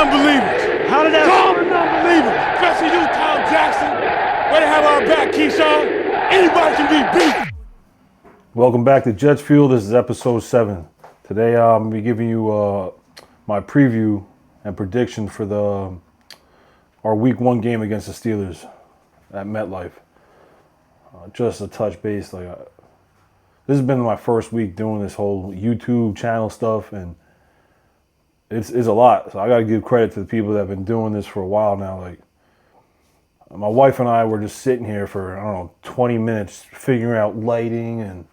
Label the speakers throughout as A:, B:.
A: non-believers.
B: How did that?
A: To all the non-believers, especially you, Tom Jackson. Way to have our back, Keyshawn. Anybody can be beat.
C: Welcome back to Jets Fuel. This is episode 7. Today I'm going to be giving you my preview and prediction for our Week 1 game against the Steelers at MetLife. Just a touch base. This has been my first week doing this whole YouTube channel stuff, and it's a lot. So I got to give credit to the people that have been doing this for a while now. My wife and I were just sitting here for, 20 minutes figuring out lighting and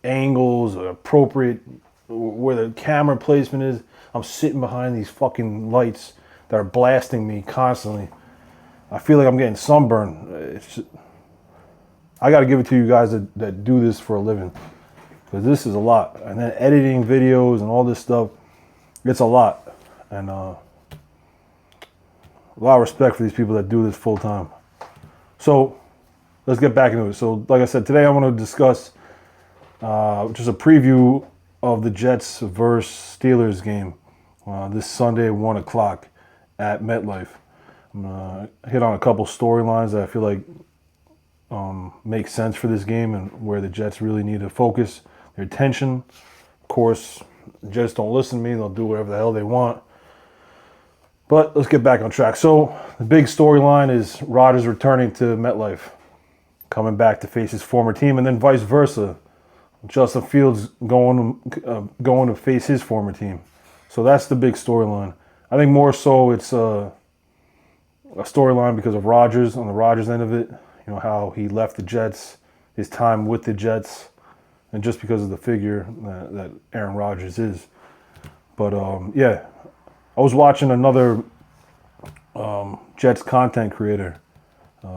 C: angles, appropriate, where the camera placement is. I'm sitting behind these fucking lights that are blasting me constantly. I feel like I'm getting sunburned. I got to give it to you guys that do this for a living, because this is a lot. And then editing videos and all this stuff, it's a lot. And a lot of respect for these people that do this full time. So let's get back into it. So like I said, today I want to discuss just a preview of the Jets versus Steelers game this Sunday at 1 o'clock at MetLife. I'm going to hit on a couple storylines that I feel like make sense for this game and where the Jets really need to focus their attention. Of course, the Jets don't listen to me. They'll do whatever the hell they want. But let's get back on track. So the big storyline is Rodgers returning to MetLife, coming back to face his former team, and then vice versa. Justin Fields going to face his former team. So that's the big storyline. I think more so it's a storyline because of Rodgers, on the Rodgers end of it. You know, how he left the Jets, his time with the Jets, and just because of the figure that Aaron Rodgers is. But yeah, I was watching another Jets content creator,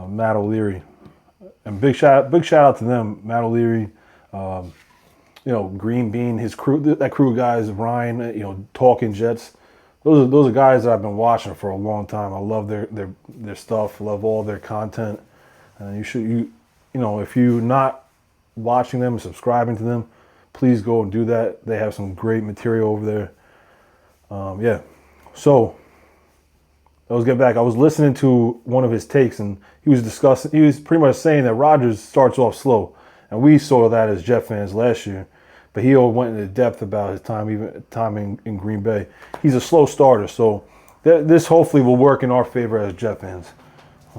C: Matt O'Leary, and big shout out to them, Matt O'Leary. Green Bean, his crew, that crew of guys, Ryan, talking Jets. Those are guys that I've been watching for a long time. I love their stuff. Love all their content. And if you're not watching them and subscribing to them, please go and do that. They have some great material over there. Yeah. So let's get back. I was listening to one of his takes, and he was pretty much saying that Rodgers starts off slow. And we saw that as Jet fans last year. But he went into depth about his time in Green Bay. He's a slow starter, so this hopefully will work in our favor as Jet fans.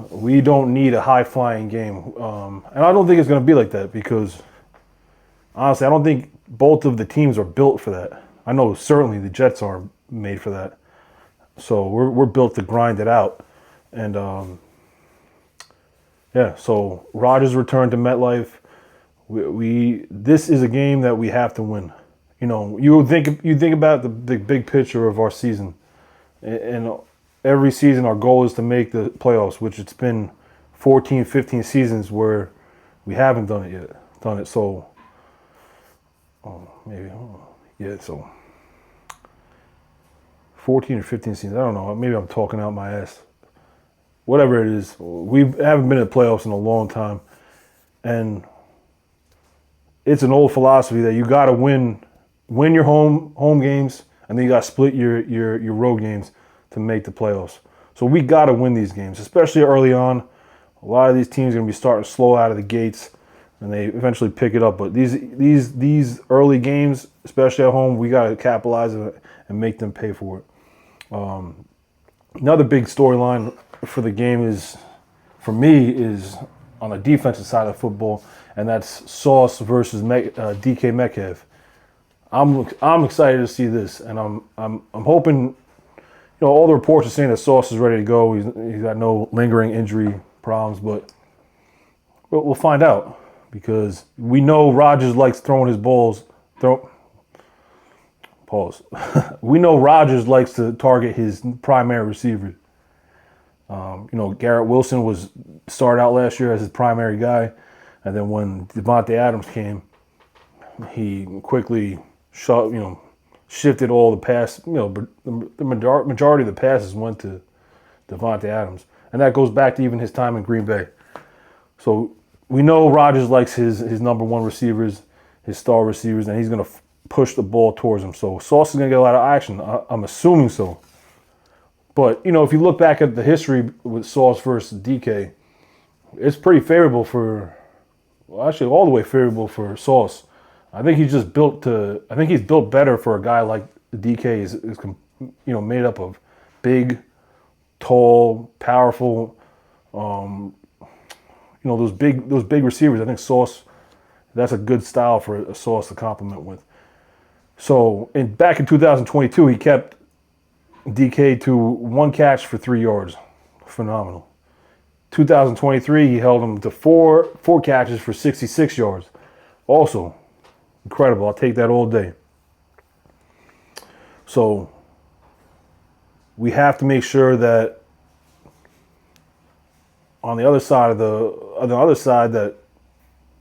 C: We don't need a high-flying game. And I don't think it's going to be like that because, honestly, I don't think both of the teams are built for that. I know certainly the Jets aren't made for that. So we're built to grind it out. And, so Rodgers returned to MetLife. This is a game that we have to win. You think about the big picture of our season, and every season our goal is to make the playoffs, which it's been 14, 15 seasons where we haven't done it yet. So so 14 or 15 seasons. I don't know. Maybe I'm talking out my ass. Whatever it is, we haven't been in the playoffs in a long time, and it's an old philosophy that you got to win your home games, and then you got to split your road games to make the playoffs. So we got to win these games, especially early on. A lot of these teams are going to be starting slow out of the gates, and they eventually pick it up. But these early games, especially at home, we got to capitalize on it and make them pay for it. Another big storyline for the game is on the defensive side of football, and that's Sauce versus DK Metcalf. I'm excited to see this, and I'm hoping. All the reports are saying that Sauce is ready to go. He's got no lingering injury problems, but we'll find out because we know Rodgers likes throwing his balls. Pause. We know Rodgers likes to target his primary receiver. Garrett Wilson started out last year as his primary guy, and then when Devontae Adams came, he quickly shifted all the pass. The majority of the passes went to Devontae Adams, and that goes back to even his time in Green Bay. So we know Rodgers likes his number one receivers, his star receivers, and he's going to push the ball towards him. So Sauce is going to get a lot of action. I'm assuming so. But, if you look back at the history with Sauce versus DK, it's pretty favorable actually all the way favorable for Sauce. I think he's built better for a guy like DK is made up of big, tall, powerful, those big receivers. I think Sauce, that's a good style for a Sauce to complement with. So back in 2022, he kept DK to 1 catch for 3 yards. Phenomenal. 2023, he held him to four catches for 66 yards. Also, incredible. I'll take that all day. So we have to make sure that on the other side that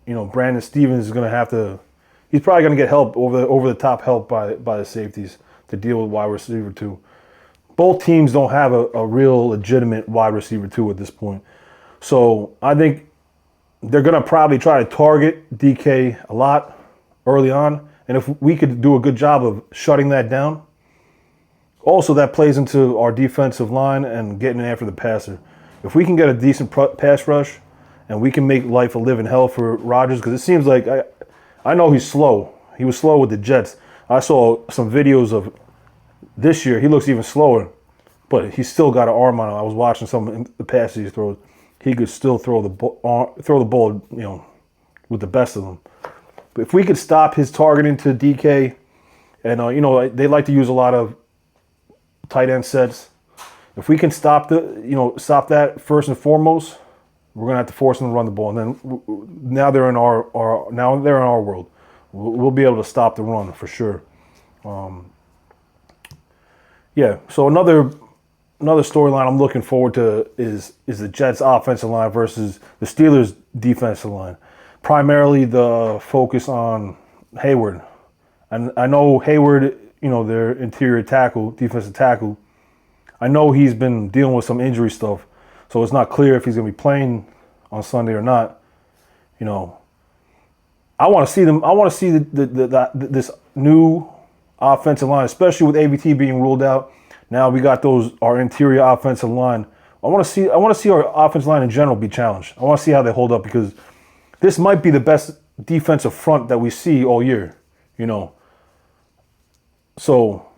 C: Brandon Stevens is going to have to. He's probably going to get help over the top help by the safeties to deal with wide receiver 2. Both teams don't have a real legitimate wide receiver 2 at this point. So I think they're going to probably try to target DK a lot early on. And if we could do a good job of shutting that down, also that plays into our defensive line and getting after the passer. If we can get a decent pass rush and we can make life a living hell for Rodgers, because it seems like I know he's slow. He was slow with the Jets. I saw some videos of this year. He looks even slower, but he's still got an arm on him. I was watching some of the passes he throws. He could still throw the ball, with the best of them. But if we could stop his targeting to DK, and they like to use a lot of tight end sets. If we can stop that first and foremost, we're gonna have to force them to run the ball. And then now they're in our world. We'll be able to stop the run for sure. So another storyline I'm looking forward to is the Jets offensive line versus the Steelers defensive line. Primarily the focus on Hayward. And I know Hayward, their interior tackle, defensive tackle, I know he's been dealing with some injury stuff. So it's not clear if he's going to be playing on Sunday or not. I want to see them. I want to see this new offensive line, especially with AVT being ruled out. Now we got our interior offensive line. I want to see our offensive line in general be challenged. I want to see how they hold up, because this might be the best defensive front that we see all year. So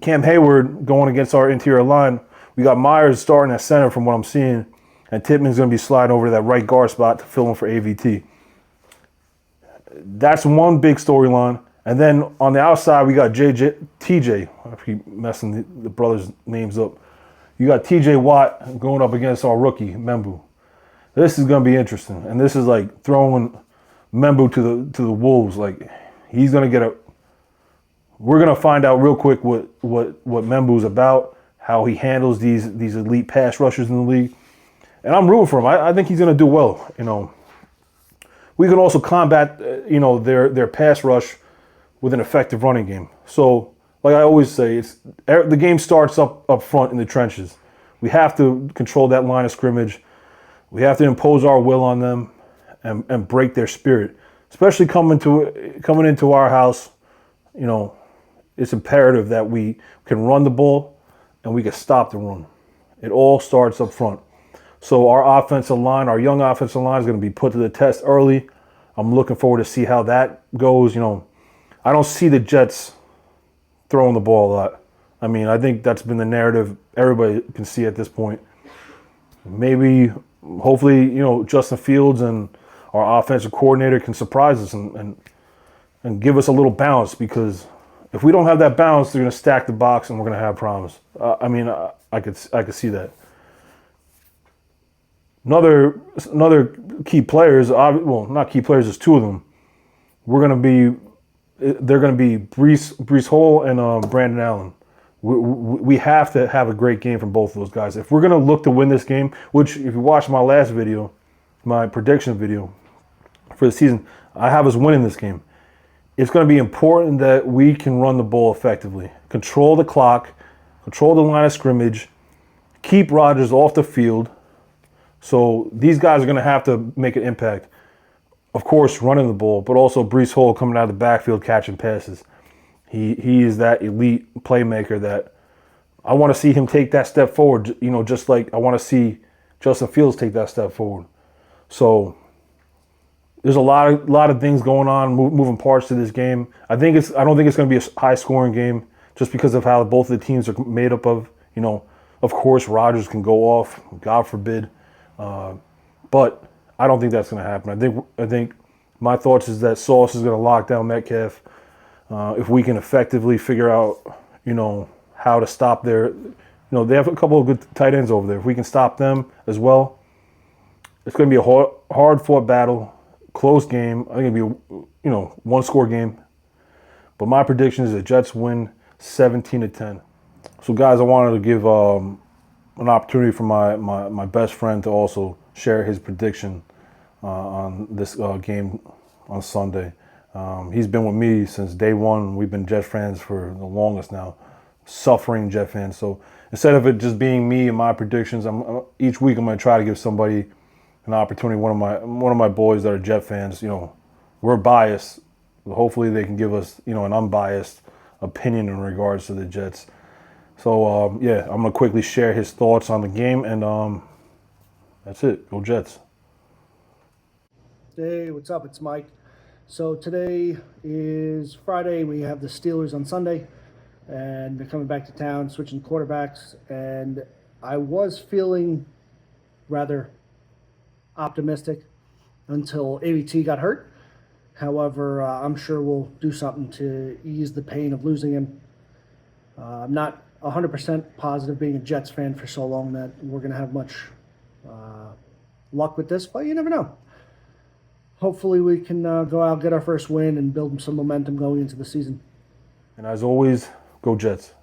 C: Cam Hayward going against our interior line. We got Myers starting at center from what I'm seeing, and Tippmann's going to be sliding over to that right guard spot to fill in for AVT. That's one big storyline. And then on the outside, we got TJ. I keep messing the brothers' names up. You got TJ Watt going up against our rookie, Membu. This is going to be interesting. And this is like throwing Membu to the wolves. Like, he's going to we're going to find out real quick what Membu's about, how he handles these elite pass rushers in the league. And I'm rooting for him. I think he's going to do well. We can also combat, their pass rush with an effective running game. So, like I always say, the game starts up front in the trenches. We have to control that line of scrimmage. We have to impose our will on them and break their spirit, especially coming into our house. It's imperative that we can run the ball and we can stop the run. It all starts up front. So our young offensive line is going to be put to the test early. I'm looking forward to see how that goes. I don't see the Jets throwing the ball a lot. I mean, I think that's been the narrative everybody can see at this point. Maybe, hopefully, Justin Fields and our offensive coordinator can surprise us and give us a little balance, because if we don't have that balance, they're going to stack the box and we're going to have problems. I could see that. Another key players, not key players, there's two of them. They're going to be Breece Hall and Brandon Allen. We have to have a great game from both of those guys. If we're going to look to win this game, which if you watch my last video, my prediction video for the season, I have us winning this game. It's going to be important that we can run the ball effectively, control the clock, control the line of scrimmage, keep Rodgers off the field. So these guys are going to have to make an impact. Of course, running the ball, but also Breece Hall coming out of the backfield catching passes. He is that elite playmaker that I want to see him take that step forward, just like I want to see Justin Fields take that step forward. So there's a lot of things going on, moving parts to this game. I don't think it's going to be a high scoring game just because of how both of the teams are made up of. Of course, Rodgers can go off, God forbid, but I don't think that's going to happen. I think my thoughts is that Sauce is going to lock down Metcalf. If we can effectively figure out, how to stop their, they have a couple of good tight ends over there. If we can stop them as well, it's going to be a hard-fought battle, close game. I think it'll be a, one-score game. But my prediction is the Jets win 17-10. So, guys, I wanted to give an opportunity for my best friend to also share his prediction on this game on Sunday. He's been with me since day one. We've been Jet fans for the longest now, suffering Jet fans. So instead of it just being me and my predictions, each week I'm going to try to give somebody an opportunity. One of my boys that are Jet fans. We're biased. Hopefully they can give us an unbiased opinion in regards to the Jets. So I'm going to quickly share his thoughts on the game, and that's it. Go Jets.
B: Hey, what's up? It's Mike. So today is Friday. We have the Steelers on Sunday, and they're coming back to town, switching quarterbacks. And I was feeling rather optimistic until AVT got hurt. However, I'm sure we'll do something to ease the pain of losing him. I'm not 100% positive, being a Jets fan for so long, that we're going to have much luck with this, but you never know. Hopefully we can go out, get our first win, and build some momentum going into the season.
C: And as always, go Jets.